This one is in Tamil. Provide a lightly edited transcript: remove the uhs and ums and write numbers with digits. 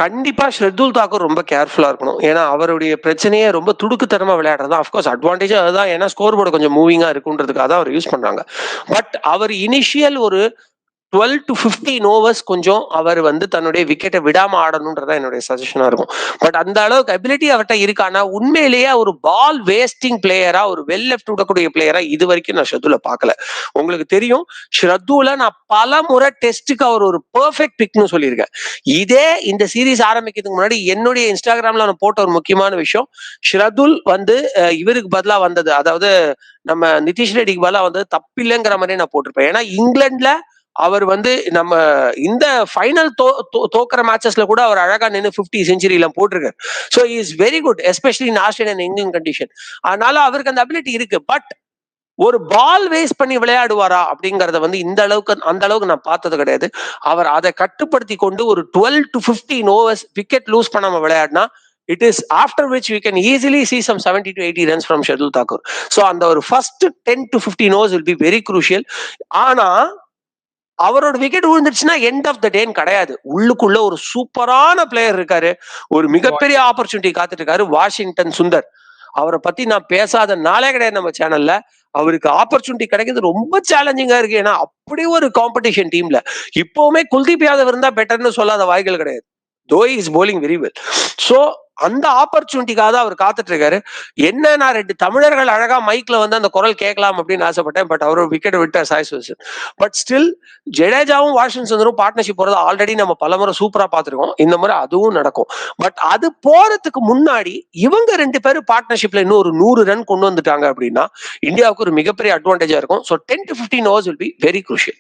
கண்டிப்பா ஷர்துல் தாக்கூர் ரொம்ப கேர்ஃபுல்லா இருக்கணும். ஏன்னா அவருடைய பிரச்சனையே ரொம்ப துடுக்குத்தனமா விளையாடுறது தான். அஃப்கோர்ஸ் அட்வான்டேஜ் அதுதான். ஏன்னா ஸ்கோர் போர்டு கொஞ்சம் மூவிங்கா இருக்குன்றதுக்காக தான் அவர் யூஸ் பண்றாங்க. பட் அவர் இனிஷியல் ஒரு 12 to 15 ஓவர்ஸ் கொஞ்சம் அவர் வந்து தன்னுடைய விக்கெட்டை விடாம ஆடணும்ன்றதா என்னுடைய சஜஷனா இருக்கும். பட் அந்த அளவுக்கு அபிலிட்டி அவர்கிட்ட இருக்கானா, உண்மையிலேயே ஒரு பால் வேஸ்டிங் பிளேயரா, ஒரு வெல் லெஃப்ட் விடக்கூடிய பிளேயரா இது வரைக்கும் நான் ஷர்துல பார்க்கல. உங்களுக்கு தெரியும், ஷர்துல நான் பல முறை டெஸ்ட்டுக்கு அவர் ஒரு பெர்ஃபெக்ட் பிக்னு சொல்லியிருக்கேன். இதே இந்த சீரீஸ் ஆரம்பிக்கிறதுக்கு முன்னாடி என்னுடைய இன்ஸ்டாகிராம்ல நான் போட்ட ஒரு முக்கியமான விஷயம், ஷர்துல் வந்து இவருக்கு பதிலா வந்தது, அதாவது நம்ம நிதிஷ் ரெட்டிக்கு பதிலா வந்தது தப்பில்லைங்கிற மாதிரி நான் போட்டிருப்பேன். ஏன்னா இங்கிலாந்துல அவர் வந்து நம்ம இந்த ஃபைனல் தோக்குற மேட்சஸ்ல கூட அவர் அழகா நின்று 50 செஞ்சுரி போட்டிருக்காரு. So is very good, especially in Australian Indian condition. அதனால அவருக்கு அந்த அபிலிட்டி இருக்கு. பட் ஒரு பால் வேஸ்ட் பண்ணி விளையாடுவாரா அப்படிங்கறத வந்து இந்த அளவுக்கு அந்த அளவுக்கு நான் பார்த்தது கிடையாது. அவர் அதை கட்டுப்படுத்தி கொண்டு ஒரு 12 to 15 ஓவர்ஸ் விக்கெட் லூஸ் பண்ணாம விளையாடினா it is after which we can easily see some 70 to 80 runs from Shardul Thakur. So அந்த ஒரு first 10 to 15 overs will be very crucial. ஆனா அவரோட விக்கெட் விழுந்துருச்சுன்னா எண்ட் ஆஃப் த டேன்னு கிடையாது. உள்ளுக்குள்ள ஒரு சூப்பரான பிளேயர் இருக்காரு, ஒரு மிகப்பெரிய ஆப்பர்ச்சுனிட்டி காத்துட்டு இருக்காரு, வாஷிங்டன் சுந்தர். அவரை பத்தி நான் பேசாத நாளே கிடையாது நம்ம சேனல்ல. அவருக்கு ஆப்பர்ச்சுனிட்டி கிடைக்கிறது ரொம்ப சேலஞ்சிங்கா இருக்கு. ஏன்னா அப்படி ஒரு காம்படிஷன் டீம்ல இப்பவுமே குல்தீப் யாதவ் இருந்தா பெட்டர்னு சொல்லாத வாய்கள் கிடையாது. Though is bowling very well. So அந்த ஆப்பர்ச்சுனிட்டிக்காக தான் அவர் காத்துட்டு இருக்காரு. என்ன, நான் 2 தமிழர்கள் அழகா மைக்ல வந்து அந்த குரல் கேட்கலாம் அப்படின்னு ஆசைப்பட்டேன். பட் அவர் விக்கெட் விட்டார் சாய் சுதர்ஷன். பட் ஸ்டில் ஜடேஜாவும் வாஷிங்டன் சுந்தரும் பார்ட்னர்ஷிப் போறது ஆல்ரெடி நம்ம பலமுறை சூப்பரா பார்த்திருக்கோம். இந்த முறை அதுவும் நடக்கும். பட் அது போறதுக்கு முன்னாடி இவங்க 2 பேரும் பார்ட்னர்ஷிப்ல இன்னும் ஒரு 100 ரன் கொண்டு வந்துட்டாங்க அப்படின்னா இந்தியாவுக்கு ஒரு மிகப்பெரிய அட்வான்டேஜா இருக்கும். So 10 to 15 overs will be very crucial.